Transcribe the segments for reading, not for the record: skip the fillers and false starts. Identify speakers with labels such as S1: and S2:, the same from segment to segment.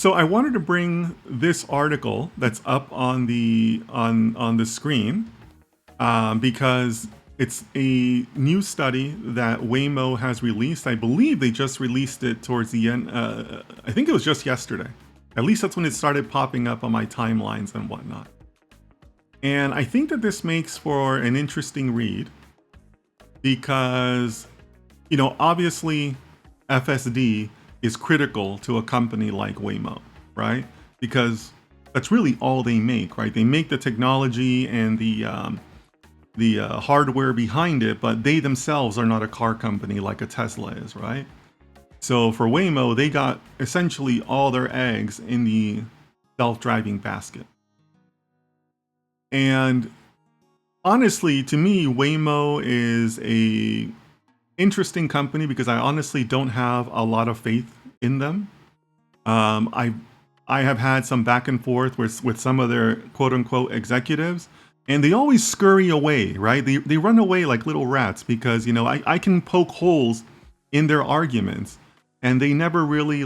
S1: So I wanted to bring this article that's up on the screen because it's a new study that Waymo has released. I believe they just released it towards the end. I think it was just yesterday. At least that's when it started popping up on my timelines and whatnot. And I think that this makes for an interesting read because, obviously FSD is critical to a company like Waymo, right? Because that's really all they make, right? They make the technology and the hardware behind it, but they themselves are not a car company like a Tesla is, right? So for Waymo, they got essentially all their eggs in the self-driving basket. And honestly, to me, Waymo is a interesting company because I honestly don't have a lot of faith in them. I have had some back and forth with some of their quote unquote executives, and they always scurry away, right? They run away like little rats because, I can poke holes in their arguments and they never really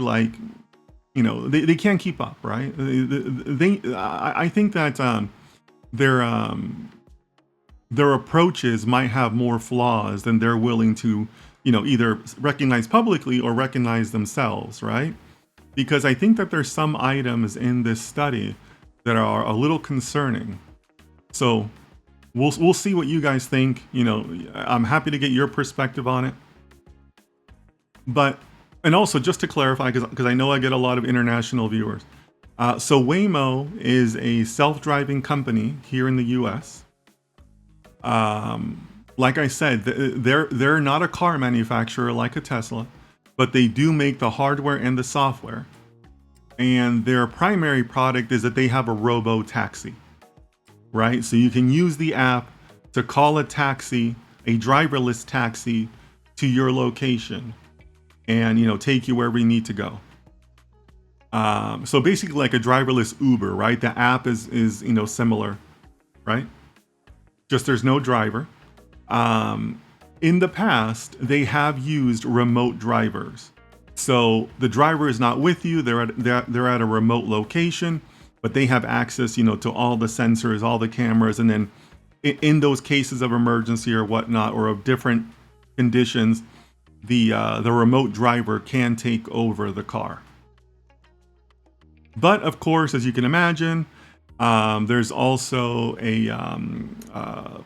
S1: they can't keep up, right? I think that their approaches might have more flaws than they're willing to, either recognize publicly or recognize themselves, right? Because I think that there's some items in this study that are a little concerning. So we'll see what you guys think. I'm happy to get your perspective on it. And also just to clarify, because I know I get a lot of international viewers. So Waymo is a self-driving company here in the US. Like I said, they're not a car manufacturer like a Tesla, but they do make the hardware and the software. And their primary product is that they have a robo taxi, right? So you can use the app to call a taxi, a driverless taxi, to your location, and take you wherever you need to go. So basically, like a driverless Uber, right? The app is similar, right? Just there's no driver. In the past, they have used remote drivers. So the driver is not with you. They're at a remote location, but they have access, to all the sensors, all the cameras, and then in those cases of emergency or whatnot, or of different conditions, the remote driver can take over the car. But of course, as you can imagine, there's also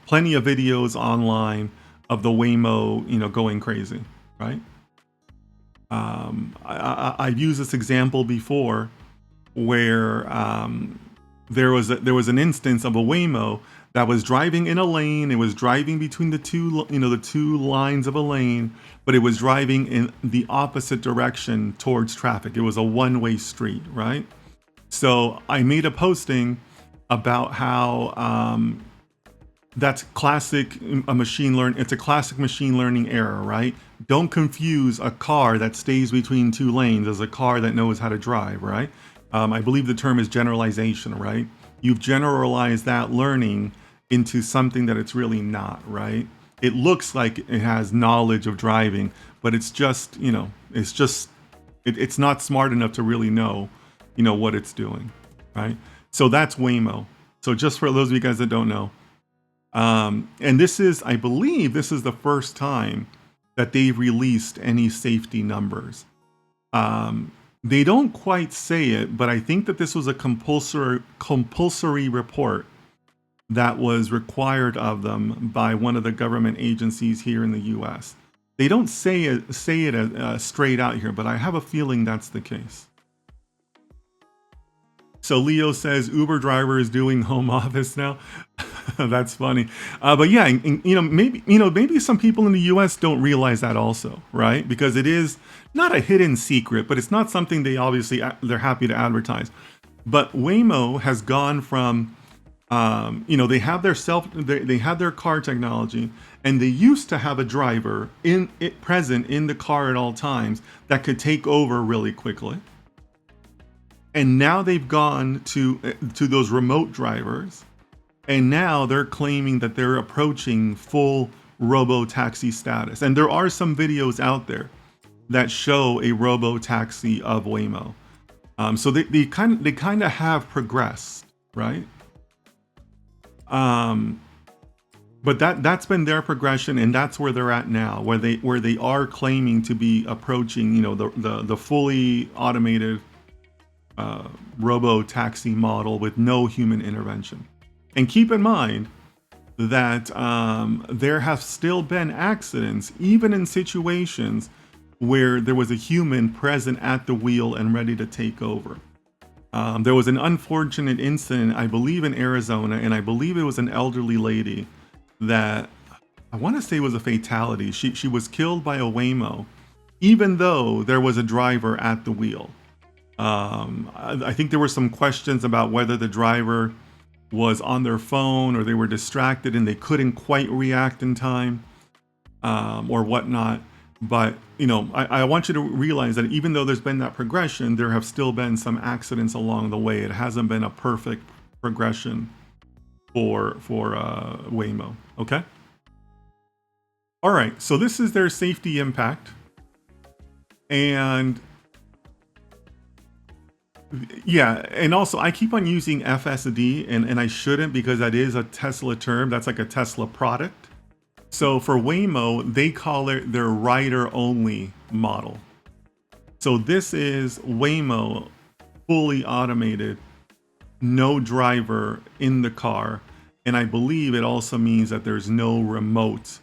S1: plenty of videos online of the Waymo, going crazy, right? I've used this example before, where there was an instance of a Waymo that was driving in a lane. It was driving between the two lines of a lane, but it was driving in the opposite direction towards traffic. It was a one-way street, right? So I made a posting about how that's classic machine learning. It's a classic machine learning error, right? Don't confuse a car that stays between two lanes as a car that knows how to drive, right? I believe the term is generalization, right? You've generalized that learning into something that it's really not, right? It looks like it has knowledge of driving, but it's just, it's not smart enough to really know, what it's doing, right? So that's Waymo. So just for those of you guys that don't know, and I believe this is the first time that they've released any safety numbers. They don't quite say it, but I think that this was a compulsory report that was required of them by one of the government agencies here in the U.S. They don't say it straight out here, but I have a feeling that's the case. So Leo says Uber driver is doing home office now. That's funny. But yeah, maybe some people in the US don't realize that also, right? Because it is not a hidden secret, but it's not something they're happy to advertise. But Waymo has gone from, they have their car technology, and they used to have a driver present in the car at all times that could take over really quickly. And now they've gone to those remote drivers, and now they're claiming that they're approaching full robo-taxi status. And there are some videos out there that show a robo-taxi of Waymo. So they kind of have progressed, right? Um, but that's been their progression, and that's where they're at now, where they are claiming to be approaching, the fully automated robo taxi model with no human intervention. And keep in mind that there have still been accidents, even in situations where there was a human present at the wheel and ready to take over. There was an unfortunate incident, I believe, in Arizona, and I believe it was an elderly lady that I want to say was a fatality. She was killed by a Waymo, even though there was a driver at the wheel. I think there were some questions about whether the driver was on their phone or they were distracted and they couldn't quite react in time, or whatnot. But I want you to realize that even though there's been that progression, there have still been some accidents along the way. It hasn't been a perfect progression for Waymo. Okay. All right. So this is their safety impact, and yeah, and also I keep on using FSD, and I shouldn't, because that is a Tesla term. That's like a Tesla product. So for Waymo, they call it their rider-only model. So this is Waymo, fully automated, no driver in the car, and I believe it also means that there's no remote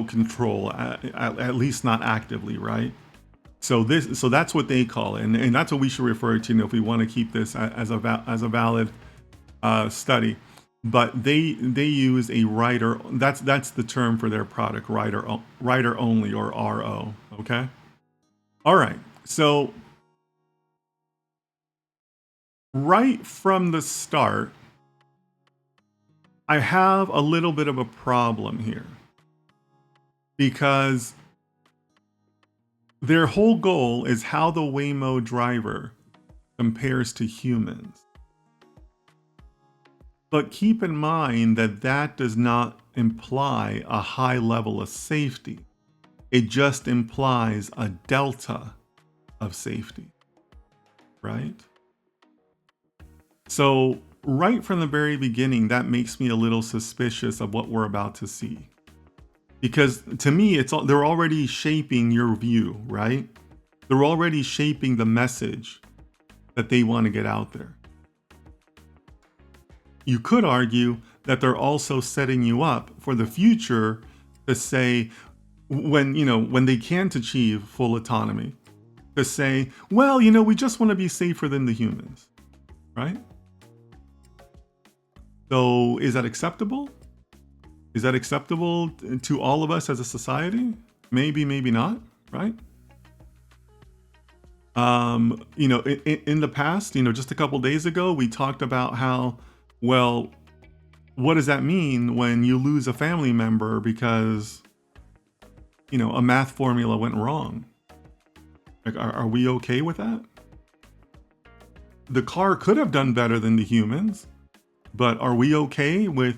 S1: control, at least not actively, right? So that's what they call it, and that's what we should refer to, if we want to keep this as a valid study. But they use a rider. That's the term for their product, rider only, or RO. Okay. All right. So right from the start, I have a little bit of a problem here, because their whole goal is how the Waymo driver compares to humans. But keep in mind that that does not imply a high level of safety. It just implies a delta of safety, right? So right from the very beginning, that makes me a little suspicious of what we're about to see. Because to me, they're already shaping your view, right? They're already shaping the message that they want to get out there. You could argue that they're also setting you up for the future to say, when they can't achieve full autonomy, to say, well, we just want to be safer than the humans, right? So is that acceptable? Is that acceptable to all of us as a society? Maybe, maybe not, right? In the past, just a couple days ago, we talked about how, well, what does that mean when you lose a family member because, a math formula went wrong? Like, are we okay with that? The car could have done better than the humans, but are we okay with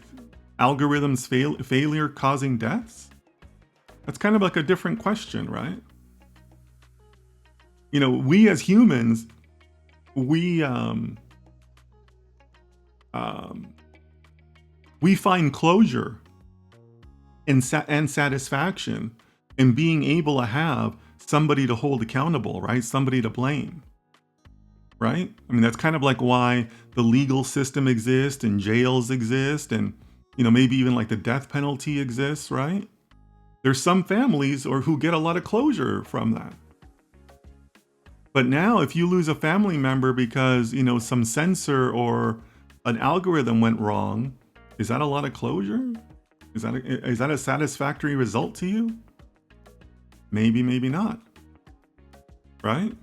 S1: algorithms failure causing deaths? That's kind of like a different question, right? We as humans, we find closure and satisfaction in being able to have somebody to hold accountable, right? Somebody to blame, right? I mean, that's kind of like why the legal system exists and jails exist, and maybe even like the death penalty exists, right? There's some families who get a lot of closure from that. But now if you lose a family member because, some sensor or an algorithm went wrong, is that a lot of closure? Is that a satisfactory result to you? Maybe, maybe not. Right?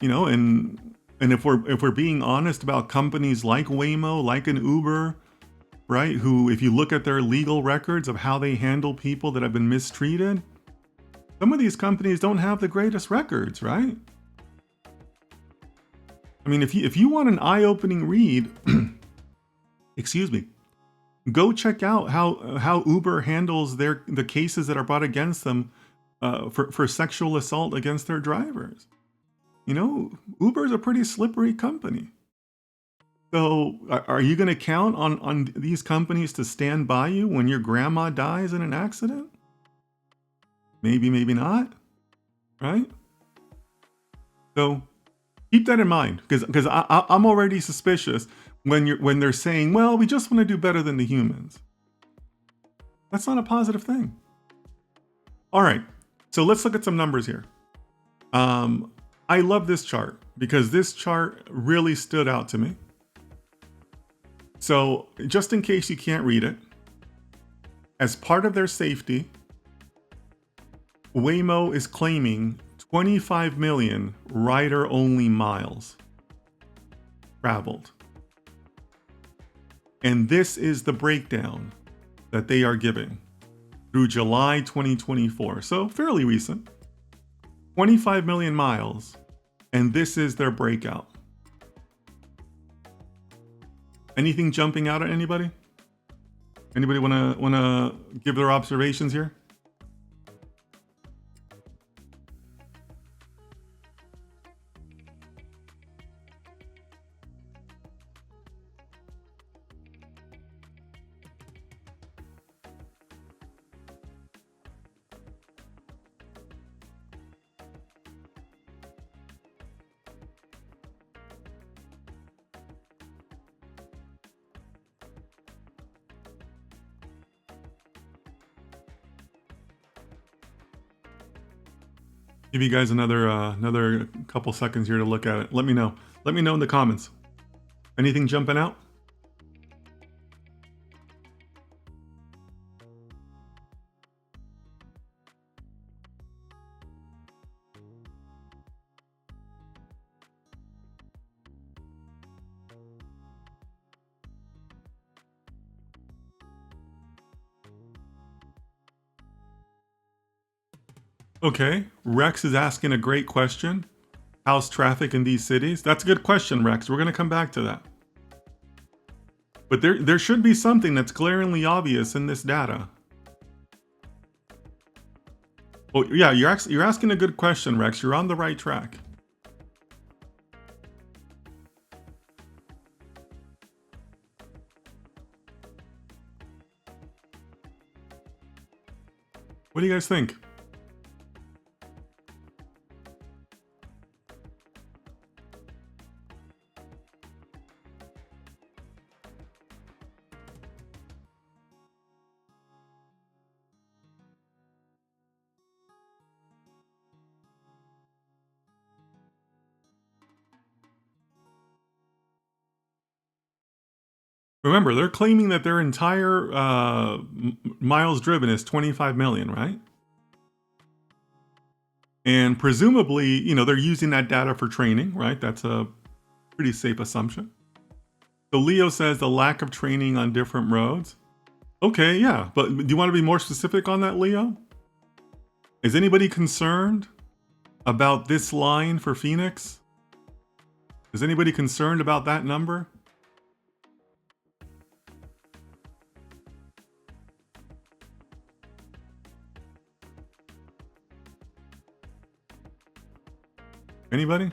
S1: And if we're being honest about companies like Waymo, like an Uber, right, who, if you look at their legal records of how they handle people that have been mistreated, some of these companies don't have the greatest records, right? I mean, if you want an eye-opening read, excuse me, go check out how Uber handles the cases that are brought against them for sexual assault against their drivers. You know, Uber is a pretty slippery company. So are you going to count on these companies to stand by you when your grandma dies in an accident? Maybe, maybe not, right? So keep that in mind, because I'm already suspicious when they're saying, well, we just want to do better than the humans. That's not a positive thing. All right, so let's look at some numbers here. I love this chart because this chart really stood out to me. So just in case you can't read it, as part of their safety, Waymo is claiming 25 million rider-only miles traveled. And this is the breakdown that they are giving through July 2024. So fairly recent. 25 million miles, and this is their breakout. Anything jumping out at anybody? Anybody wanna give their observations here? Give you guys another couple seconds here to look at it. Let me know. Let me know in the comments. Anything jumping out? Okay, Rex is asking a great question. How's traffic in these cities? That's a good question, Rex. We're going to come back to that. But there should be something that's glaringly obvious in this data. Oh, yeah, you're asking a good question, Rex. You're on the right track. What do you guys think? Remember, they're claiming that their entire miles driven is 25 million, right? And presumably, you know, they're using that data for training, right? That's a pretty safe assumption. So Leo says the lack of training on different roads. Okay, yeah, but do you want to be more specific on that, Leo? Is anybody concerned about this line for Phoenix? Is anybody concerned about that number? Anybody?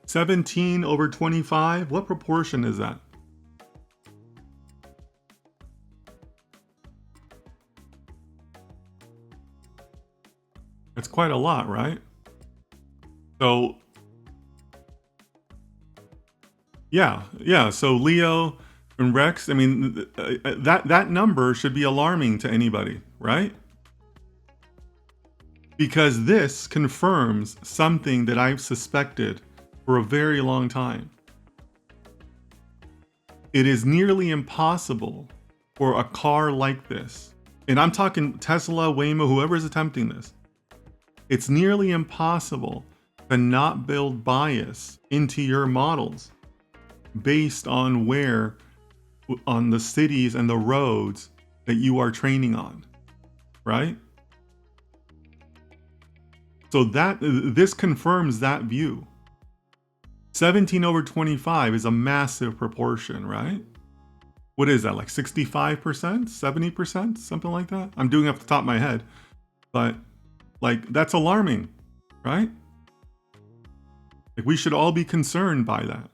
S1: $17 over $25? What proportion is that? It's quite a lot, right? So yeah. So Leo and Rex, I mean, that number should be alarming to anybody, right? Because this confirms something that I've suspected for a very long time. It is nearly impossible for a car like this, and I'm talking Tesla, Waymo, whoever is attempting this, it's nearly impossible to not build bias into your models based on on the cities and the roads that you are training on, right? So this confirms that view. 17 over 25 is a massive proportion, right? What is that, like 65%, 70%, something like that? I'm doing it off the top of my head, but like that's alarming, right? Like we should all be concerned by that.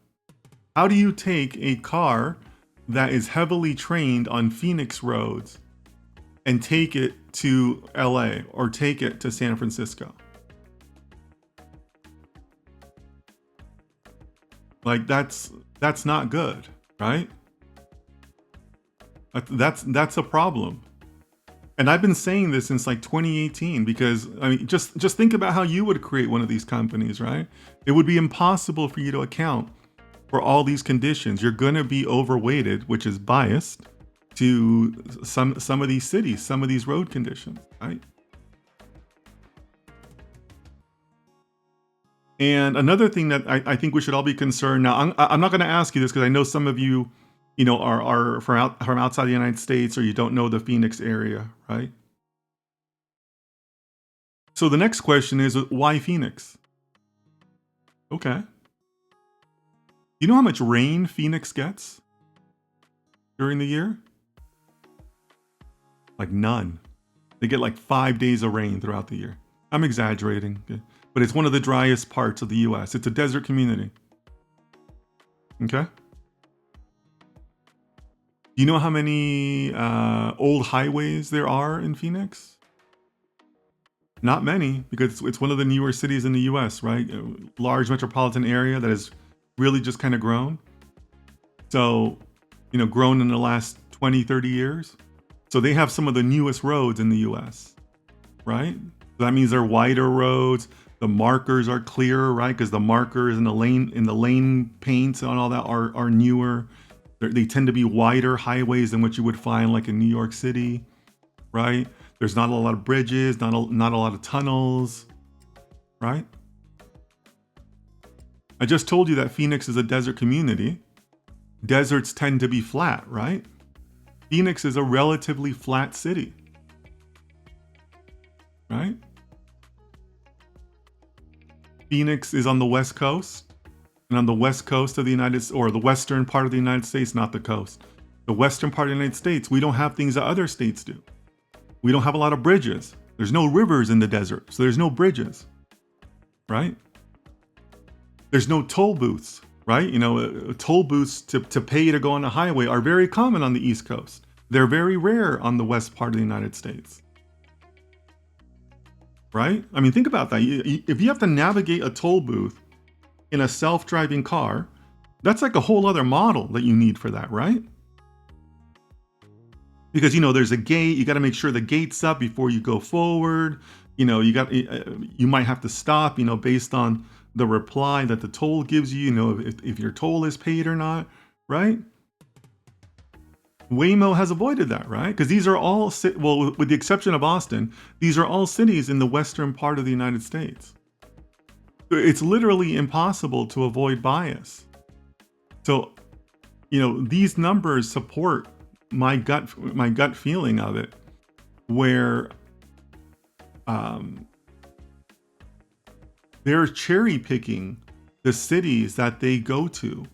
S1: How do you take a car that is heavily trained on Phoenix roads and take it to LA or take it to San Francisco? Like that's not good, right? That's a problem. And I've been saying this since like 2018 because I mean just think about how you would create one of these companies, right? It would be impossible for you to account for all these conditions. You're going to be overweighted, which is biased to some of these cities, some of these road conditions, right? And another thing that I think we should all be concerned. Now, I'm not going to ask you this because I know some of you, are from outside the United States, or you don't know the Phoenix area, right? So the next question is, why Phoenix? Okay. You know how much rain Phoenix gets during the year? Like none. They get like 5 days of rain throughout the year. I'm exaggerating, but it's one of the driest parts of the US. It's a desert community. Okay? Do you know how many old highways there are in Phoenix? Not many, because it's one of the newer cities in the US, right? A large metropolitan area that has really just kind of grown. So, grown in the last 20, 30 years. So they have some of the newest roads in the US, right? So that means they're wider roads. The markers are clearer, right? Because the markers in the lane paints and all that are newer. They tend to be wider highways than what you would find like in New York City, right? There's not a lot of bridges, not a lot of tunnels, right? I just told you that Phoenix is a desert community. Deserts tend to be flat, right? Phoenix is a relatively flat city, right? Phoenix is on the West Coast, and on the West Coast of the the western part of the United States, not the coast. The western part of the United States, we don't have things that other states do. We don't have a lot of bridges. There's no rivers in the desert, so there's no bridges, right? There's no toll booths, right? Toll booths to pay to go on the highway are very common on the East Coast. They're very rare on the west part of the United States, right? I mean, think about that. If you have to navigate a toll booth in a self-driving car, that's like a whole other model that you need for that, right? Because there's a gate. You got to make sure the gate's up before you go forward. You might have to stop, based on the reply that the toll gives you, if your toll is paid or not, right? Waymo has avoided that, right? Because these are all, with the exception of Austin, these are all cities in the western part of the United States. It's literally impossible to avoid bias. So, these numbers support my gut feeling of it, where they're cherry picking the cities that they go to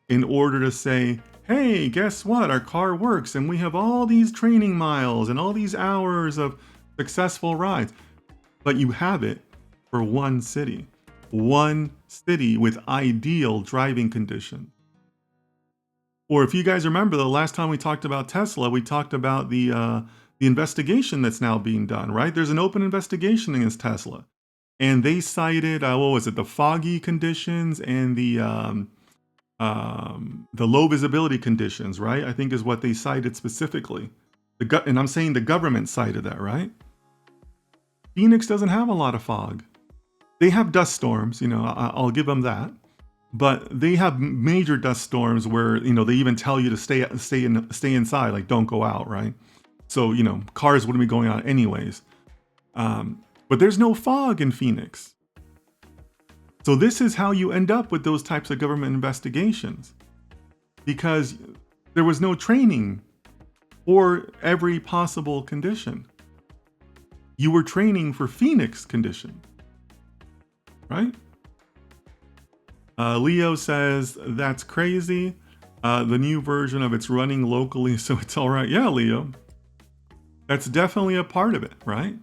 S1: in order to say, hey, guess what? Our car works and we have all these training miles and all these hours of successful rides. But you have it for one city with ideal driving conditions. Or if you guys remember, the last time we talked about Tesla, we talked about the investigation that's now being done, right? There's an open investigation against Tesla. And they cited, the foggy conditions and the low visibility conditions, right? I think is what they cited specifically. And I'm saying the government cited that, right? Phoenix doesn't have a lot of fog. They have dust storms, I'll give them that. But they have major dust storms where, they even tell you to stay inside, like don't go out, right? So, cars wouldn't be going out anyways. But there's no fog in Phoenix. So this is how you end up with those types of government investigations, because there was no training for every possible condition. You were training for Phoenix condition, right? Leo says that's crazy. The new version of it's running locally, so it's all right. Yeah, Leo, that's definitely a part of it, right?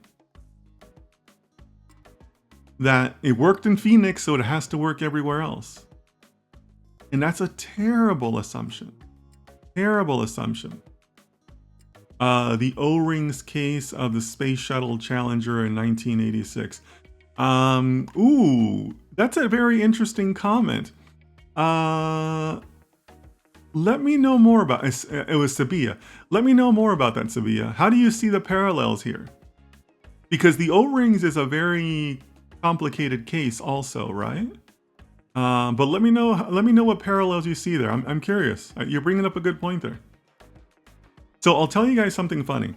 S1: That it worked in Phoenix, so it has to work everywhere else. And that's a terrible assumption. Terrible assumption. The O-rings case of the Space Shuttle Challenger in 1986. Ooh, that's a very interesting comment. Let me know more about it. It was Sabia. Let me know more about that, Sabia. How do you see the parallels here? Because the O-rings is a very complicated case also, right? But let me know what parallels you see there. I'm curious. You're bringing up a good point there. So I'll tell you guys something funny.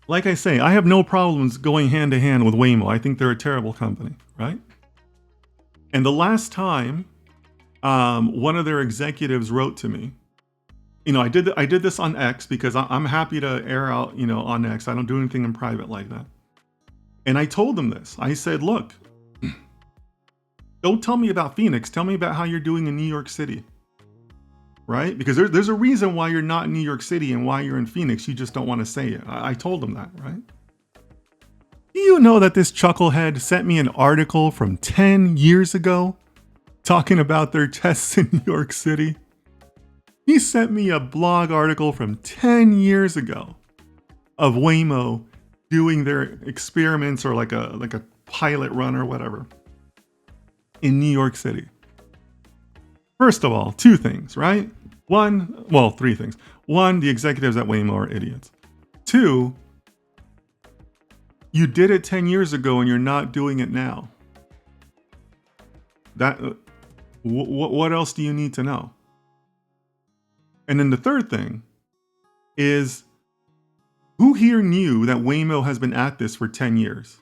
S1: Like I say, I have no problems going hand to hand with Waymo. I think they're a terrible company, right? And the last time one of their executives wrote to me, I did this on X because I'm happy to air out, on X. I don't do anything in private like that. And I told them this. I said, look, don't tell me about Phoenix. Tell me about how you're doing in New York City. Right? Because there's a reason why you're not in New York City and why you're in Phoenix. You just don't want to say it. I told them that, right? Do you know that this chucklehead sent me an article from 10 years ago talking about their tests in New York City? He sent me a blog article from 10 years ago of Waymo doing their experiments or like a pilot run or whatever in New York City. First of all, two things, right? Three things. One, the executives at Waymo are idiots. Two, you did it 10 years ago and you're not doing it now. What else do you need to know? And then the third thing is, who here knew that Waymo has been at this for 10 years?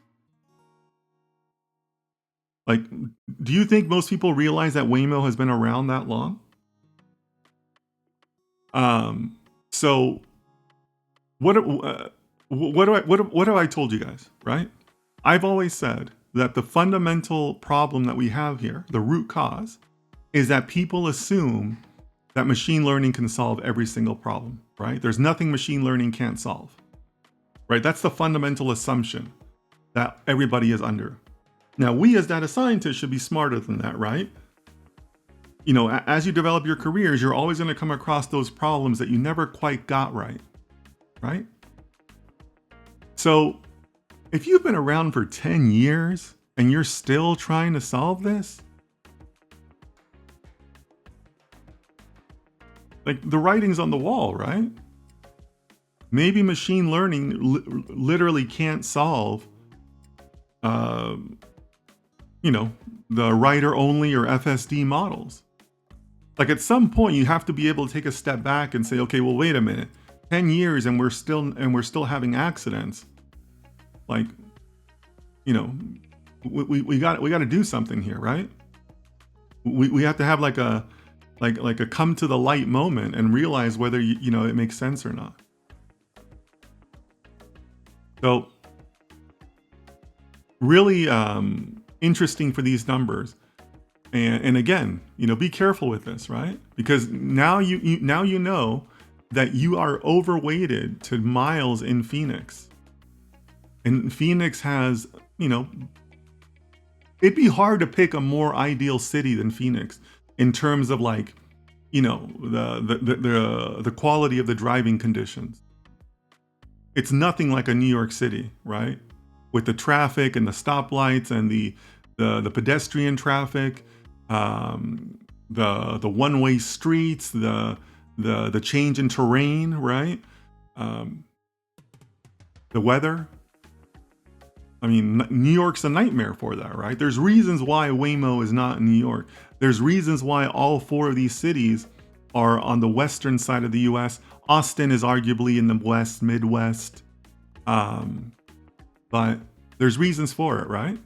S1: Like, do you think most people realize that Waymo has been around that long? So what have I told you guys, right? I've always said that the fundamental problem that we have here, the root cause, is that people assume that machine learning can solve every single problem, right? There's nothing machine learning can't solve, right? That's the fundamental assumption that everybody is under. Now, we as data scientists should be smarter than that, right? As you develop your careers, you're always going to come across those problems that you never quite got right, right? So if you've been around for 10 years and you're still trying to solve this, like, the writing's on the wall, right? Maybe machine learning literally can't solve the writer only or FSD models. Like, at some point you have to be able to take a step back and say, okay, well, wait a minute, 10 years and we're still having accidents. Like, we got to do something here, right? We have to have like a come to the light moment and realize whether it makes sense or not. So really interesting for these numbers. And again, be careful with this, right? Because now you know that you are overweighted to miles in Phoenix. And Phoenix has, it'd be hard to pick a more ideal city than Phoenix in terms of the quality of the driving conditions. It's nothing like a New York City, right? With the traffic and the stoplights and the pedestrian traffic, the one-way streets, the change in terrain, right? The weather. I mean, New York's a nightmare for that, right? There's reasons why Waymo is not in New York. There's reasons why all four of these cities are on the western side of the US. Austin is arguably in the West, Midwest. But there's reasons for it, right?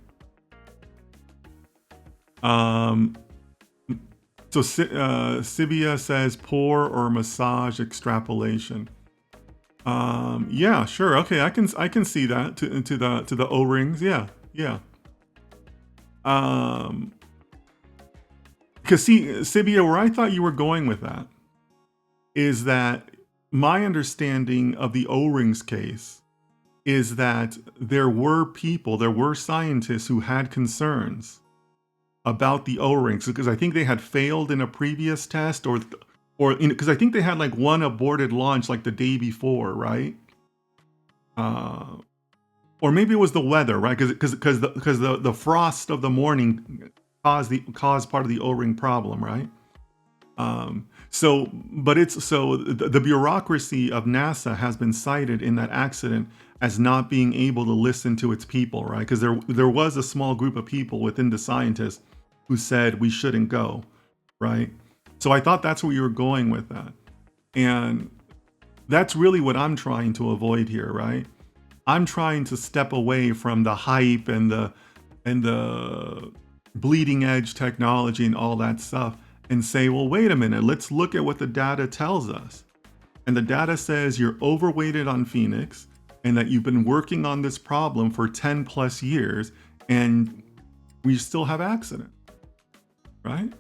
S1: So Sibia says pour or massage extrapolation. Yeah, sure. Okay, I can see that to the O-rings. Yeah. Because see, Sibia, where I thought you were going with that is that my understanding of the O-rings case is that there were scientists who had concerns about the O-rings because I think they had failed in a previous test or because I think they had like one aborted launch like the day before, right? Or maybe it was the weather, right? Because the frost of the morning caused part of the O-ring problem, right? The bureaucracy of NASA has been cited in that accident as not being able to listen to its people, right? Because there was a small group of people within the scientists who said we shouldn't go, right? So I thought that's where you were going with that, and that's really what I'm trying to avoid here, right? I'm trying to step away from the hype and the bleeding edge technology and all that stuff and say, well, wait a minute, let's look at what the data tells us. And the data says you're overweighted on Phoenix and that you've been working on this problem for 10 plus years and we still have accident, right?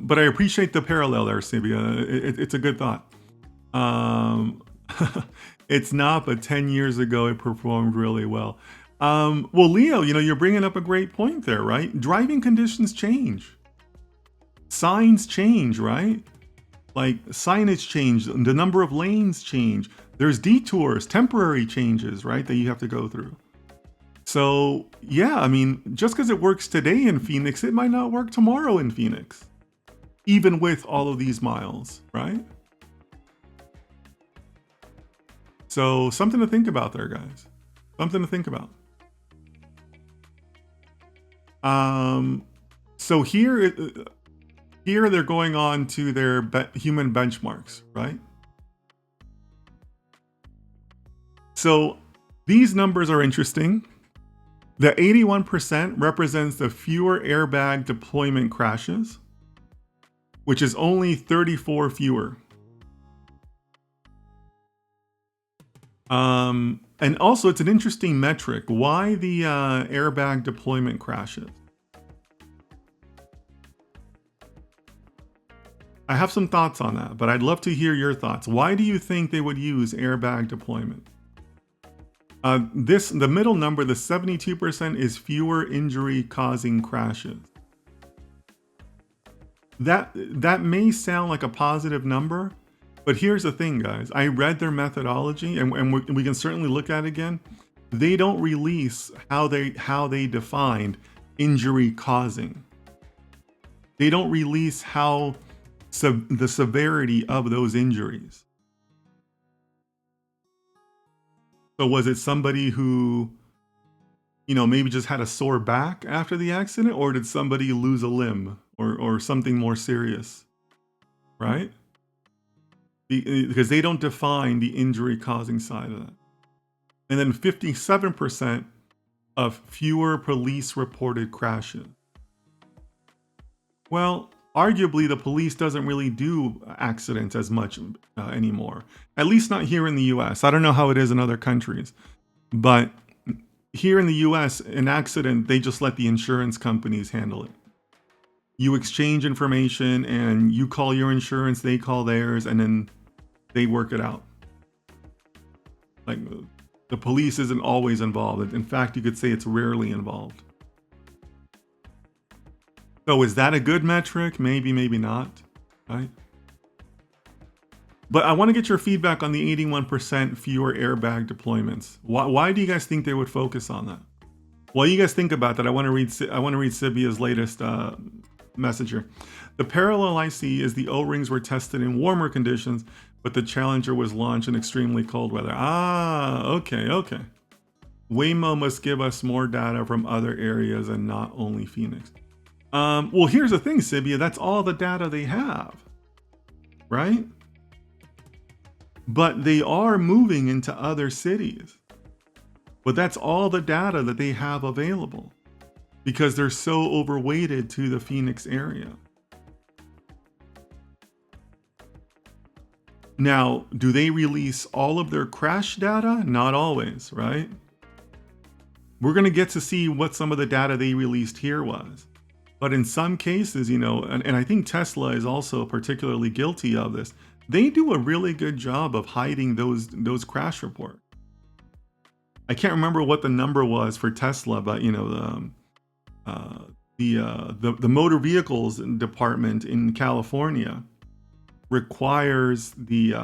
S1: But I appreciate the parallel there, Sibia. It's a good thought. It's not, but 10 years ago it performed really well. Well, Leo, you're bringing up a great point there, right? Driving conditions change. Signs change, right? Like signage change, the number of lanes change. There's detours, temporary changes, right, that you have to go through. So, yeah, I mean, just because it works today in Phoenix, it might not work tomorrow in Phoenix, even with all of these miles, right? So something to think about there, guys. Something to think about. So here they're going on to their human benchmarks, right? So these numbers are interesting. The 81% represents the fewer airbag deployment crashes, which is only 34 fewer. And also it's an interesting metric. Why the airbag deployment crashes? I have some thoughts on that, but I'd love to hear your thoughts. Why do you think they would use airbag deployment? The middle number, the 72%, is fewer injury-causing crashes. That may sound like a positive number, but here's the thing, guys. I read their methodology, and we can certainly look at it again. They don't release how they defined injury-causing. They don't release how the severity of those injuries. So was it somebody who, maybe just had a sore back after the accident, or did somebody lose a limb or something more serious, right? Because they don't define the injury causing side of that. And then 57% of fewer police reported crashes. Well, arguably the police doesn't really do accidents as much anymore, at least not here in the US. I don't know how it is in other countries, but here in the US, an accident, they just let the insurance companies handle it. You exchange information and you call your insurance, they call theirs, and then they work it out. Like, the police isn't always involved. In fact, you could say it's rarely involved. So is that a good metric? Maybe, maybe not, right? But I want to get your feedback on the 81% fewer airbag deployments. Why do you guys think they would focus on that? While you guys think about that, I want to read Sibia's latest message here. The parallel I see is the O-rings were tested in warmer conditions, but the Challenger was launched in extremely cold weather. Okay. Waymo must give us more data from other areas and not only Phoenix. Well, here's the thing, Sibia. That's all the data they have, right? But they are moving into other cities. But that's all the data that they have available because they're so overweighted to the Phoenix area. Now, do they release all of their crash data? Not always, right? we're going to get to see what some of the data they released here was. But in some cases, you know, and I think Tesla is also particularly guilty of this, they do a really good job of hiding those crash reports. I can't remember what the number was for Tesla, but you know, the motor vehicles department in California requires the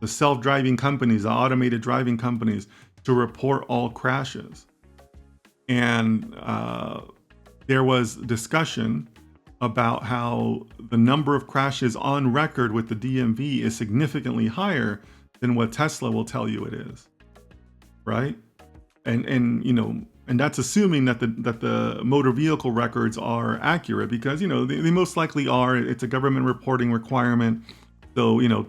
S1: self-driving companies, the automated driving companies, to report all crashes. And there was discussion about how the number of crashes on record with the DMV is significantly higher than what Tesla will tell you it is, right? And you know, and that's assuming that the motor vehicle records are accurate, because you know they most likely are. It's a government reporting requirement, so you know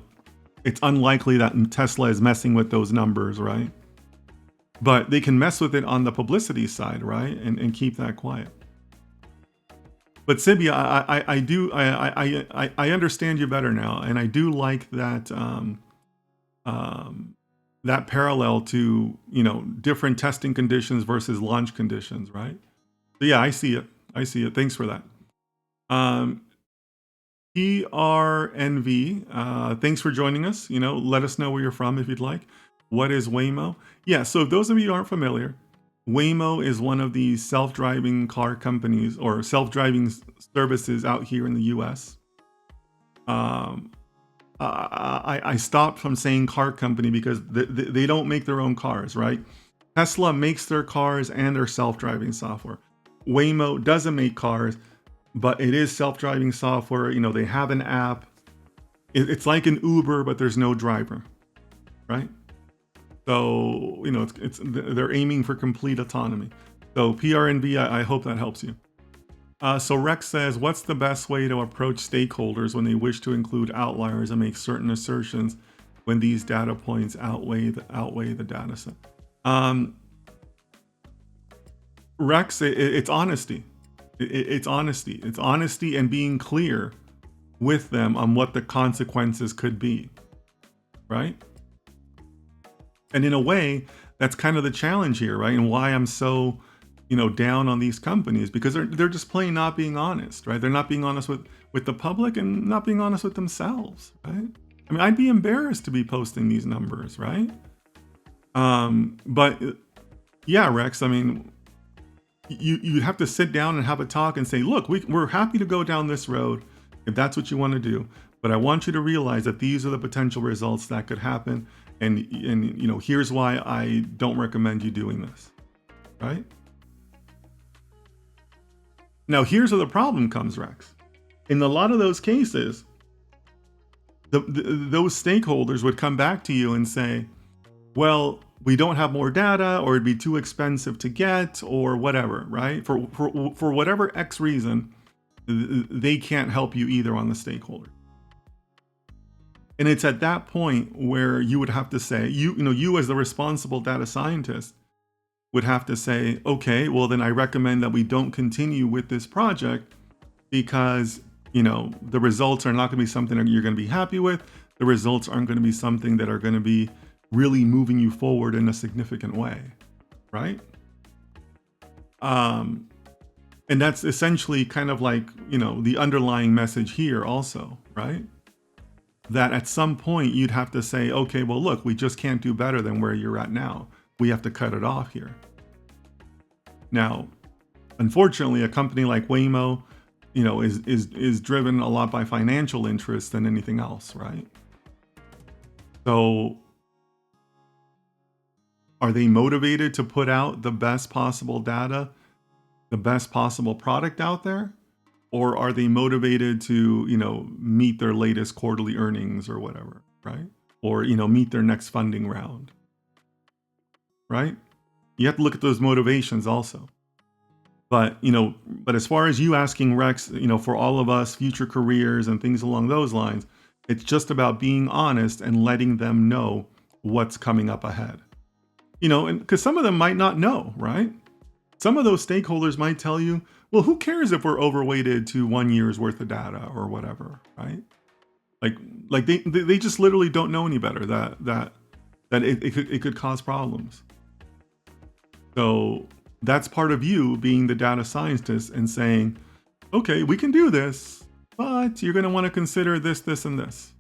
S1: it's unlikely that Tesla is messing with those numbers, right? But they can mess with it on the publicity side, right? And keep that quiet. But Sibia, I understand you better now, and I do like that that parallel to, you know, different testing conditions versus launch conditions, right? So yeah, I see it. I see it. Thanks for that. PRNV, thanks for joining us. You know, let us know where you're from if you'd like. What is Waymo? Yeah, so if those of you who aren't familiar, Waymo is one of the self-driving car companies or self-driving services out here in the US. I stopped from saying car company because they don't make their own cars, right? Tesla makes their cars and their self-driving software. Waymo doesn't make cars, but it is self-driving software. You know, they have an app. It's like an Uber, but there's no driver, right? So, you know, they're aiming for complete autonomy. So PRNB, I hope that helps you. So Rex says, what's the best way to approach stakeholders when they wish to include outliers and make certain assertions when these data points outweigh the data set? Rex, it's honesty. It's honesty. It's honesty and being clear with them on what the consequences could be, right? And in a way, that's kind of the challenge here, right? And why I'm so, you know, down on these companies, because they're just plain not being honest, right? They're not being honest with the public and not being honest with themselves, right? I mean, I'd be embarrassed to be posting these numbers, right? But yeah, Rex, I mean, you have to sit down and have a talk and say, look, we're happy to go down this road if that's what you want to do, but I want you to realize that these are the potential results that could happen, and you know, here's why I don't recommend you doing this, right? Now, here's where the problem comes, Rex. In a lot of those cases, those stakeholders would come back to you and say, well, we don't have more data, or it'd be too expensive to get, or whatever, right? For whatever X reason, they can't help you either on the stakeholder. And it's at that point where you would have to say, you as the responsible data scientist would have to say, okay, well then I recommend that we don't continue with this project because, you know, the results are not going to be something that you're going to be happy with. The results aren't going to be something that are going to be really moving you forward in a significant way, right? And that's essentially kind of like, you know, the underlying message here also, right? That at some point you'd have to say, okay, well, look, we just can't do better than where you're at now. We have to cut it off here. Now, unfortunately, a company like Waymo, you know, is driven a lot by financial interests than anything else, right? So are they motivated to put out the best possible data, the best possible product out there? Or are they motivated to, you know, meet their latest quarterly earnings or whatever, right? Or, you know, meet their next funding round, right? You have to look at those motivations also. But, you know, but as far as you asking Rex, you know, for all of us, future careers and things along those lines, it's just about being honest and letting them know what's coming up ahead. You know, and because some of them might not know, right? Some of those stakeholders might tell you, well, who cares if we're overweighted to 1 year's worth of data or whatever, right? Like they just literally don't know any better that it could cause problems. So that's part of you being the data scientist and saying, okay, we can do this, but you're going to want to consider this, this, and this.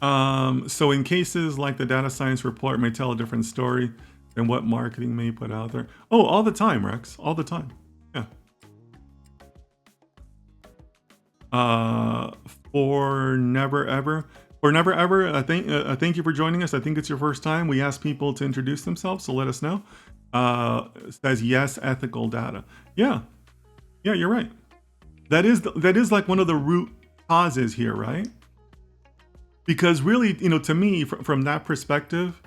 S1: So in cases like the data science report may tell a different story than what marketing may put out there. Oh, all the time, Rex, all the time. Yeah. For never ever. For never ever, thank you for joining us. I think it's your first time. We ask people to introduce themselves, so let us know. Says yes, ethical data. Yeah, you're right. That is like one of the root causes here, right? Because really, to me, from that perspective,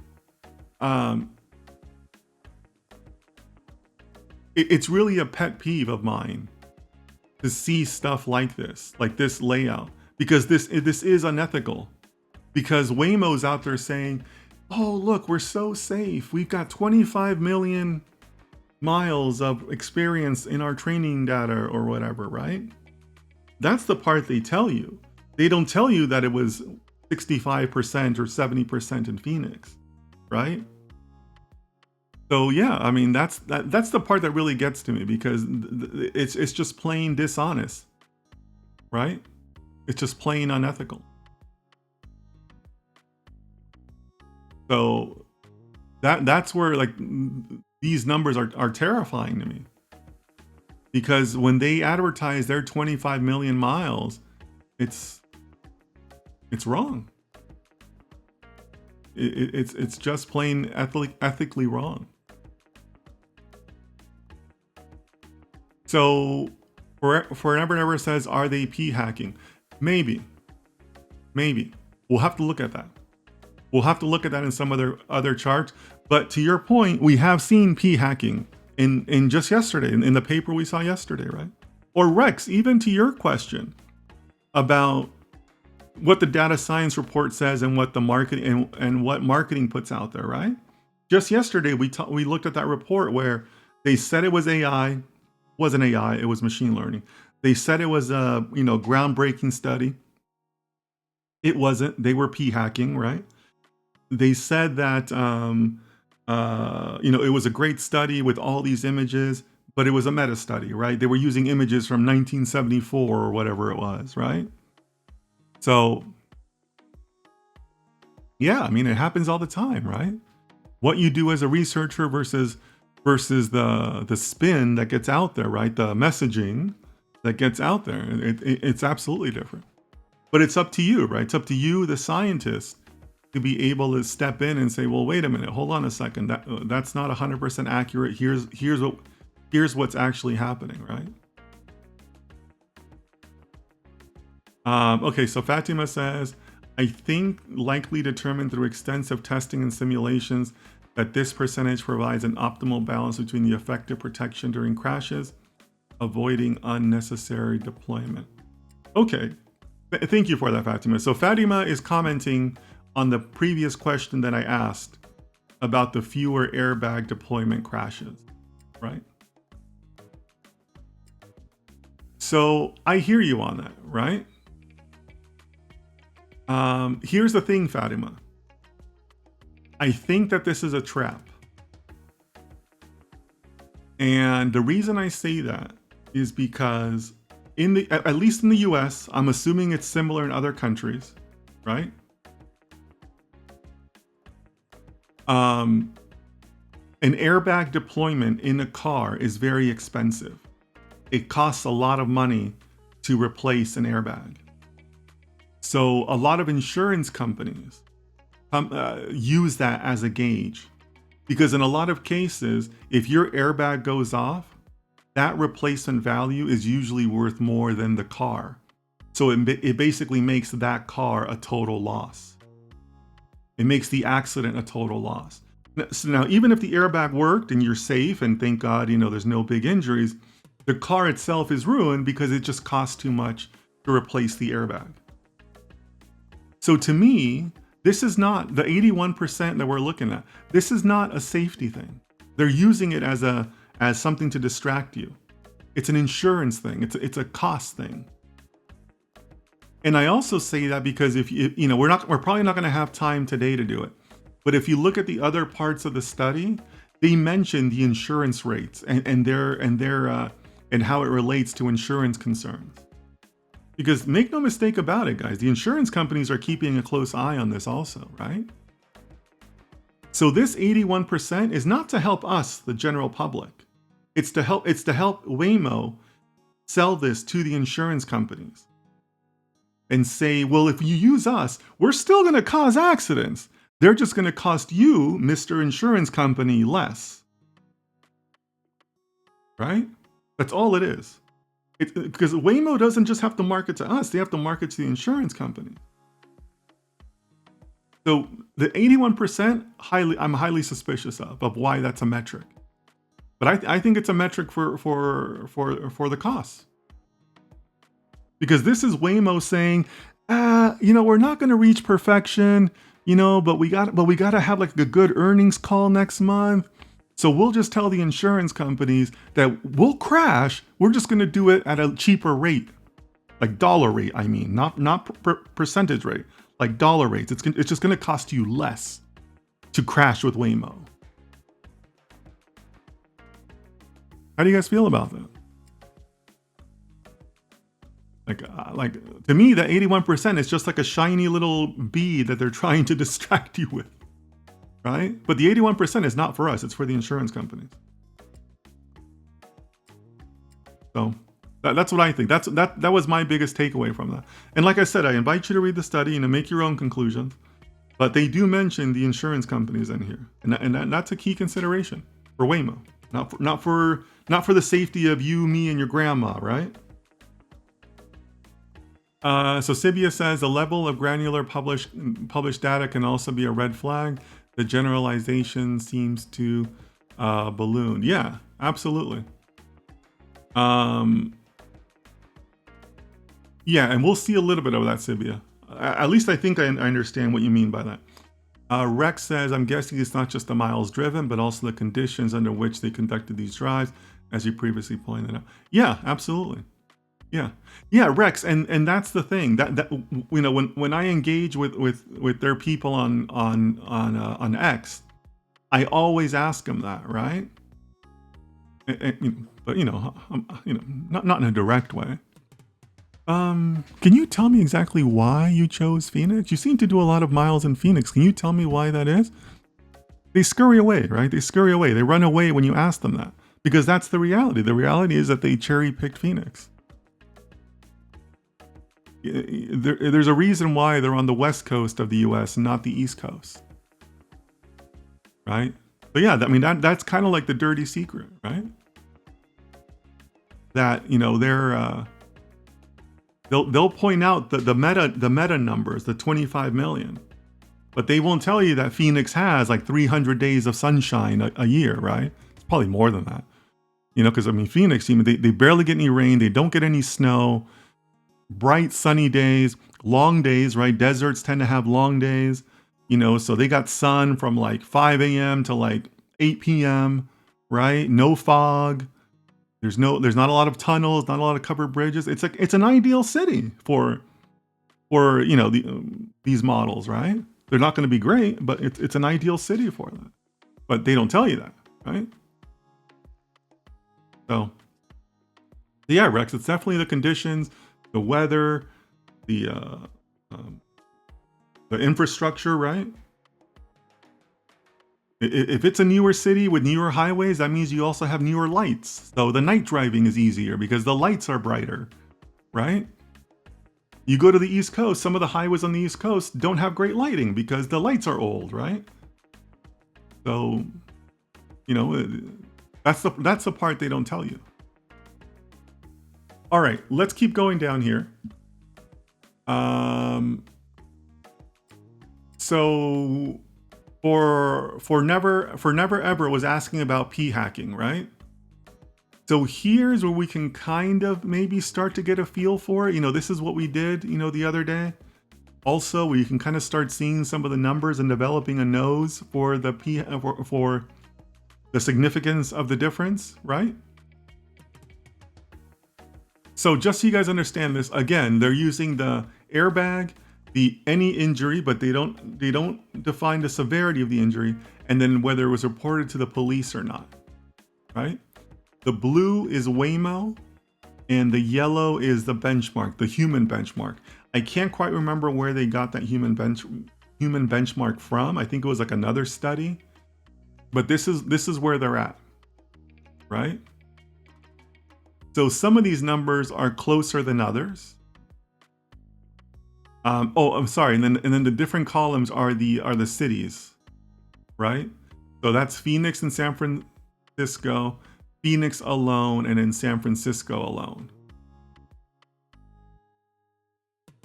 S1: it's really a pet peeve of mine to see stuff like this layout, because this is unethical. Because Waymo's out there saying, oh, look, we're so safe. We've got 25 million miles of experience in our training data or whatever, right? That's the part they tell you. They don't tell you that it was 65% or 70% in Phoenix, right? So yeah, I mean, that's the part that really gets to me, because it's just plain dishonest, right? It's just plain unethical. So that's where, like, these numbers are terrifying to me, because when they advertise their 25 million miles, it's wrong. It's just plain ethically wrong. So Forever Never says, are they p hacking? Maybe. We'll have to look at that. We'll have to look at that in some other charts. But to your point, we have seen p hacking in just yesterday, in the paper we saw yesterday, right? Or Rex, even to your question about what the data science report says and what the marketing and what marketing puts out there, right? Just yesterday, we looked at that report where they said it was AI. It wasn't AI, it was machine learning. They said it was a groundbreaking study. It wasn't. They were p hacking, right? They said that it was a great study with all these images, but it was a meta study, right? They were using images from 1974 or whatever it was, right? So yeah, I mean, it happens all the time, right? What you do as a researcher versus the spin that gets out there, right? The messaging that gets out there, it's absolutely different. But it's up to you, right? It's up to you, the scientist, to be able to step in and say, well, wait a minute, hold on a second, that's not 100% accurate. Here's what's actually happening, right? Okay, so Fatima says, I think likely determined through extensive testing and simulations that this percentage provides an optimal balance between the effective protection during crashes, avoiding unnecessary deployment. Okay, thank you for that, Fatima. So Fatima is commenting on the previous question that I asked about the fewer airbag deployment crashes, right? So I hear you on that, right? Here's the thing, Fatima. I think that this is a trap. And the reason I say that is because at least in the US, I'm assuming it's similar in other countries, right? An airbag deployment in a car is very expensive. It costs a lot of money to replace an airbag. So a lot of insurance companies use that as a gauge, because in a lot of cases, if your airbag goes off, that replacement value is usually worth more than the car. So it basically makes that car a total loss. It makes the accident a total loss. So now, even if the airbag worked and you're safe and thank God, there's no big injuries, the car itself is ruined because it just costs too much to replace the airbag. So to me, this is not the 81% that we're looking at. This is not a safety thing. They're using it as something to distract you. It's an insurance thing. It's a cost thing. And I also say that because if we're probably not going to have time today to do it. But if you look at the other parts of the study, they mention the insurance rates and how it relates to insurance concerns. Because make no mistake about it, guys, the insurance companies are keeping a close eye on this also, right? So this 81% is not to help us, the general public. It's to help Waymo sell this to the insurance companies and say, well, if you use us, we're still going to cause accidents. They're just going to cost you, Mr. Insurance Company, less. Right? That's all it is. Because Waymo doesn't just have to market to us, they have to market to the insurance company. So the 81%, I'm highly suspicious of why that's a metric. But I think it's a metric for the costs. Because this is Waymo saying, we're not going to reach perfection, but we got to have like a good earnings call next month. So we'll just tell the insurance companies that we'll crash. We're just going to do it at a cheaper rate, like dollar rate. I mean, not percentage rate, like dollar rates. It's just going to cost you less to crash with Waymo. How do you guys feel about that? Like to me, that 81% is just like a shiny little bee that they're trying to distract you with, right? But the 81% is not for us; it's for the insurance companies. So that's what I think. That was my biggest takeaway from that. And like I said, I invite you to read the study and to make your own conclusions. But they do mention the insurance companies in here, and that's a key consideration for Waymo, not for the safety of you, me, and your grandma, right? So Sibia says the level of granular published data can also be a red flag. The generalization seems to balloon. Yeah, absolutely. Yeah, and we'll see a little bit of that, Sibia. At least I think I understand what you mean by that. Rex says, I'm guessing it's not just the miles driven, but also the conditions under which they conducted these drives, as you previously pointed out. Yeah, absolutely. Yeah, Rex, and that's the thing that when I engage with their people on X, I always ask them that, right? But not in a direct way. Can you tell me exactly why you chose Phoenix? You seem to do a lot of miles in Phoenix. Can you tell me why that is? They scurry away, right? They scurry away. They run away when you ask them that, because that's the reality. The reality is that they cherry-picked Phoenix. There's a reason why they're on the west coast of the U.S. and not the east coast, right? But yeah, I mean that's kind of like the dirty secret, right? That they'll point out the meta numbers, the 25 million, but they won't tell you that Phoenix has like 300 days of sunshine a year, right? It's probably more than that, because I mean Phoenix, they barely get any rain, they don't get any snow. Bright sunny days, long days, right? Deserts tend to have long days, so they got sun from like 5 a.m. to like 8 p.m., right? No fog. There's not a lot of tunnels, not a lot of covered bridges. It's an ideal city for these models, right? They're not going to be great, but it's an ideal city for that. But they don't tell you that, right? So yeah, Rex, it's definitely the conditions, the weather, the infrastructure, right? If it's a newer city with newer highways, that means you also have newer lights. So the night driving is easier because the lights are brighter, right? You go to the East Coast, some of the highways on the East Coast don't have great lighting because the lights are old, right? So, that's the part they don't tell you. All right, let's keep going down here. So for never ever was asking about p hacking, right? So here's where we can kind of maybe start to get a feel for it. This is what we did, the other day. Also, we can kind of start seeing some of the numbers and developing a nose for the for the significance of the difference, right? So just so you guys understand this, again, they're using the airbag the any injury, but they don't define the severity of the injury, and then whether it was reported to the police or not, right? The blue is Waymo, and the yellow is the benchmark, the human benchmark. I can't quite remember where they got that human benchmark from. I think it was like another study, but this is where they're at, right? So some of these numbers are closer than others. Oh, I'm sorry, and then the different columns are the cities, right? So that's Phoenix and San Francisco, Phoenix alone, and then San Francisco alone.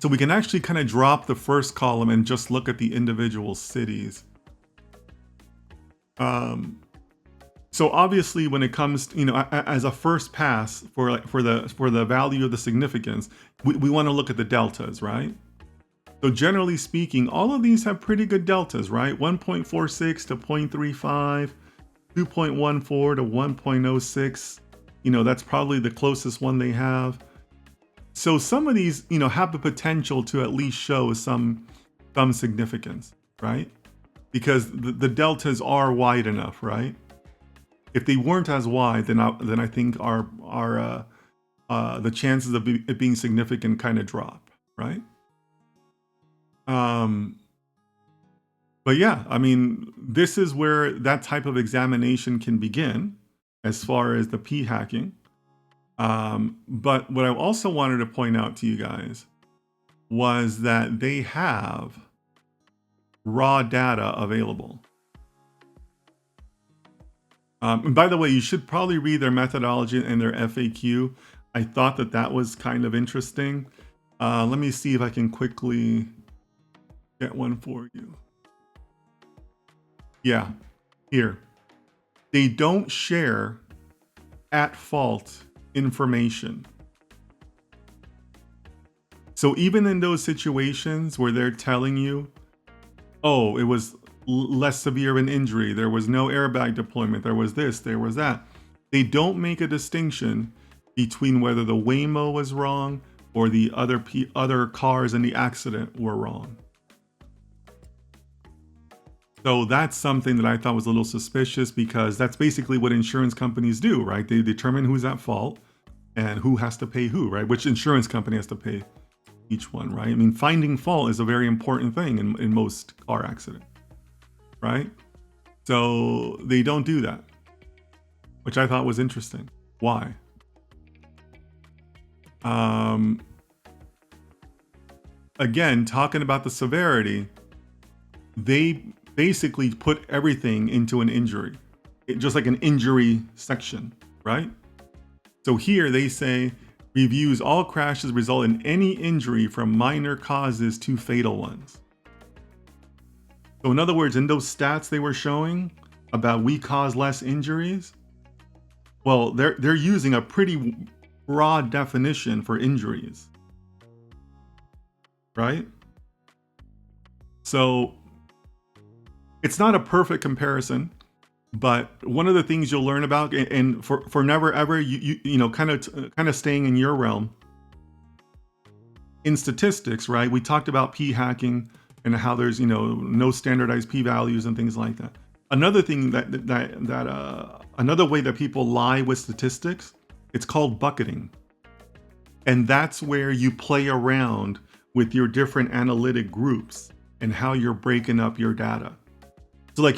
S1: So we can actually kind of drop the first column and just look at the individual cities. So obviously, when it comes, as a first pass for the value of the significance, we want to look at the deltas, right? So generally speaking, all of these have pretty good deltas, right? 1.46 to 0.35, 2.14 to 1.06. That's probably the closest one they have. So some of these, have the potential to at least show some significance, right? Because the deltas are wide enough, right? If they weren't as wide, then I think the chances of it being significant kind of drop, right? But yeah, I mean, this is where that type of examination can begin as far as the p hacking. But what I also wanted to point out to you guys was that they have raw data available. And by the way, you should probably read their methodology and their FAQ. I thought that was kind of interesting. Let me see if I can quickly get one for you. Yeah, here. They don't share at fault information. So even in those situations where they're telling you, oh, it was less severe of an injury, there was no airbag deployment, there was this, there was that, they don't make a distinction between whether the Waymo was wrong or the other cars in the accident were wrong. So that's something that I thought was a little suspicious, because that's basically what insurance companies do, right? They determine who's at fault and who has to pay who, right? Which insurance company has to pay each one, right? I mean, finding fault is a very important thing in most car accidents, right? So they don't do that, which I thought was interesting. Why? Again, talking about the severity, they basically put everything into an injury, just like an injury section, right? So here they say, reviews all crashes result in any injury from minor causes to fatal ones. So in other words, in those stats they were showing about we cause less injuries, well, they're using a pretty broad definition for injuries, right? So it's not a perfect comparison, but one of the things you'll learn about, and for never ever, kind of staying in your realm, in statistics, right? We talked about p hacking and how there's no standardized p values and things like that. Another thing another way that people lie with statistics, it's called bucketing, and that's where you play around with your different analytic groups and how you're breaking up your data. So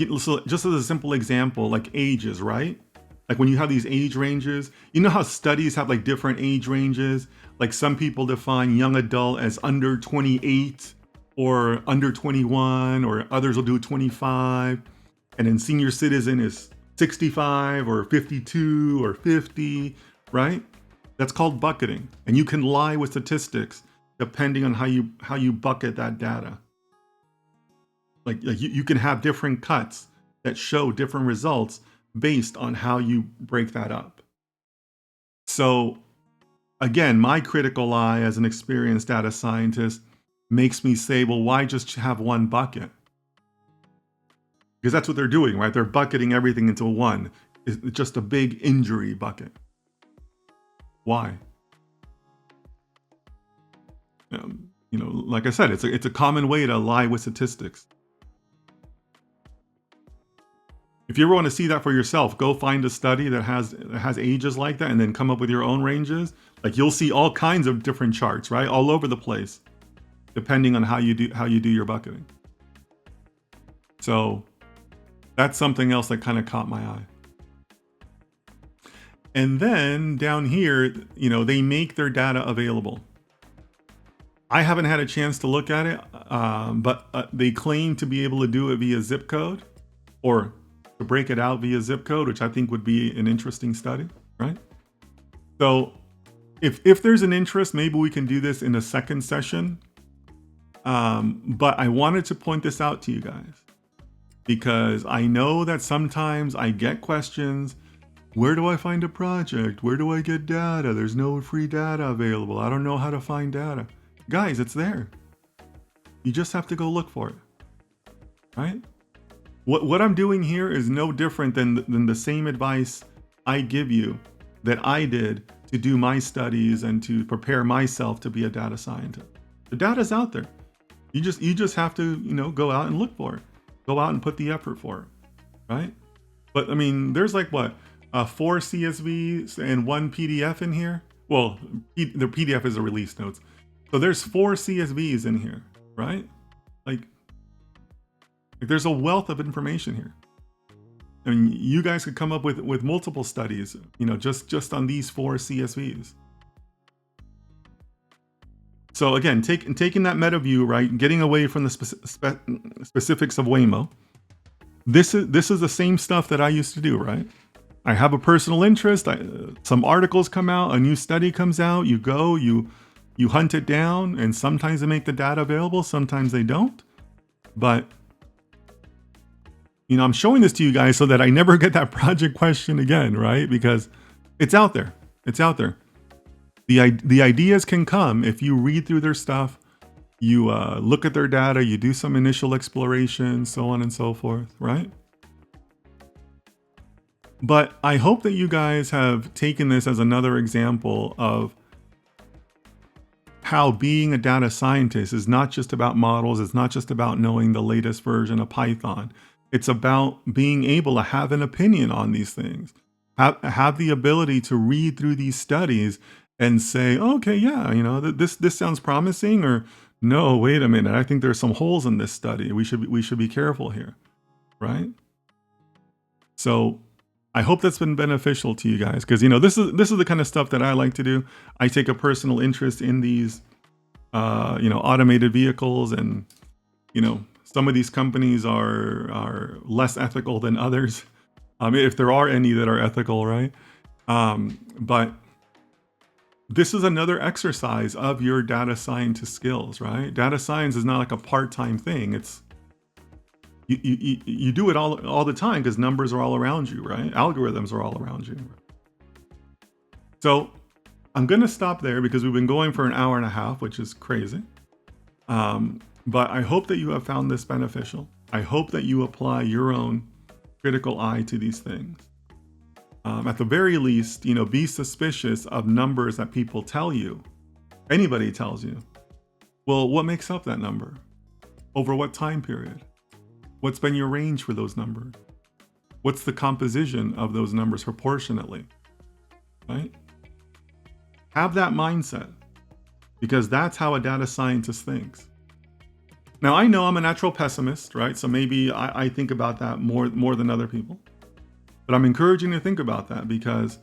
S1: just as a simple example, like ages, right? Like when you have these age ranges, how studies have like different age ranges? Like some people define young adult as under 28 or under 21, or others will do 25. And then senior citizen is 65 or 52 or 50, right? That's called bucketing. And you can lie with statistics depending on how you bucket that data. Like you can have different cuts that show different results based on how you break that up. So again, my critical eye as an experienced data scientist makes me say, well, why just have one bucket? Because that's what they're doing, right? They're bucketing everything into one. It's just a big injury bucket. Why? You know, like I said, it's a common way to lie with statistics. If you ever want to see that for yourself, go find a study that has ages like that, and then come up with your own ranges. Like, you'll see all kinds of different charts, right, all over the place, depending on how you do your bucketing. So that's something else that kind of caught my eye. And then down here, you know, they make their data available. I haven't had a chance to look at it, but they claim to be able to do it via zip code, or to break it out via zip code, which I think would be an interesting study, right? So if there's an interest, maybe we can do this in a second session. But I wanted to point this out to you guys, because I know that sometimes I get questions. Where do I find a project? Where do I get data? There's no free data available. I don't know how to find data. Guys, it's there. You just have to go look for it, right? What I'm doing here is no different than the same advice I give you that I did to do my studies and to prepare myself to be a data scientist. The data's out there. You just have to, you know, go out and look for it. Go out and put the effort for it, right? But I mean, there's like what, 4 CSVs and 1 PDF in here. Well, the PDF is a release notes. So there's 4 CSVs in here, right? Like there's a wealth of information here. I mean, you guys could come up with multiple studies, you know, just on these 4 CSVs. So again, taking that meta view, right, getting away from the specifics of Waymo. This is the same stuff that I used to do, right? I have a personal interest. Some articles come out, a new study comes out. You go, you hunt it down, and sometimes they make the data available, sometimes they don't. But you know, I'm showing this to you guys so that I never get that project question again, right? Because it's out there. It's out there. The ideas can come if you read through their stuff, you look at their data, you do some initial exploration, so on and so forth, right? But I hope that you guys have taken this as another example of how being a data scientist is not just about models. It's not just about knowing the latest version of Python. It's about being able to have an opinion on these things, have the ability to read through these studies and say, okay, yeah, you know, this sounds promising, or no, wait a minute, I think there's some holes in this study. We should be careful here, right? So I hope that's been beneficial to you guys, because you know, this is the kind of stuff that I like to do. I take a personal interest in these you know, automated vehicles, and you know, some of these companies are less ethical than others, if there are any that are ethical, right? But this is another exercise of your data scientist skills, right? Data science is not like a part-time thing. It's you do it all the time, because numbers are all around you, right? Algorithms are all around you. So I'm going to stop there, because we've been going for an hour and a half, which is crazy. But I hope that you have found this beneficial. I hope that you apply your own critical eye to these things. At the very least, you know, be suspicious of numbers that people tell you. Anybody tells you. Well, what makes up that number? Over what time period? What's been your range for those numbers? What's the composition of those numbers proportionately? Right? Have that mindset, because that's how a data scientist thinks. Now, I know I'm a natural pessimist, right? So maybe I think about that more than other people. But I'm encouraging you to think about that, because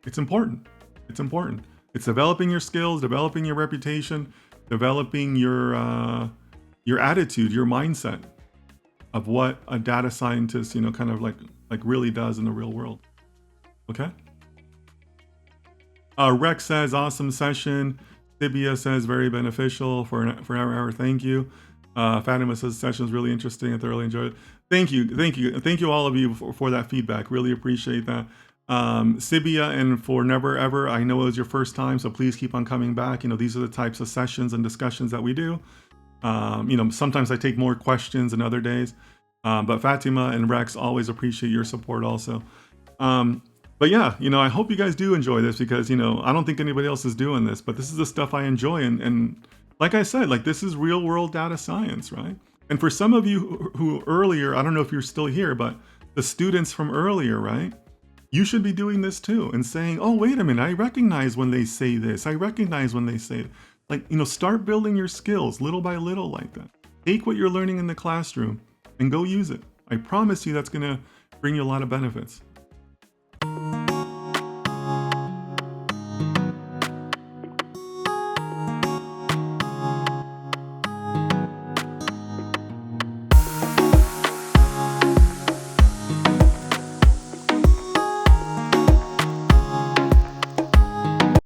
S1: it's important. It's important. It's developing your skills, developing your reputation, developing your attitude, your mindset of what a data scientist, you know, kind of like really does in the real world. Okay. Rex says, awesome session. Sibia says, very beneficial for an hour. Thank you. Fatima says, session is really interesting. I thoroughly enjoyed it. Thank you all of you for that feedback. Really appreciate that. Sibia, and for Never Ever, I know it was your first time, so please keep on coming back. You know, these are the types of sessions and discussions that we do. You know, sometimes I take more questions than other days, but Fatima and Rex, always appreciate your support also. But yeah, I hope you guys do enjoy this because, I don't think anybody else is doing this, but this is the stuff I enjoy. And like I said, like this is real world data science, right? And for some of you who earlier, I don't know if you're still here, but the students from earlier, right? You should be doing this too and saying, oh, wait a minute, I recognize when they say this. I recognize when they say it. Like, start building your skills little by little like that. Take what you're learning in the classroom and go use it. I promise you that's going to bring you a lot of benefits.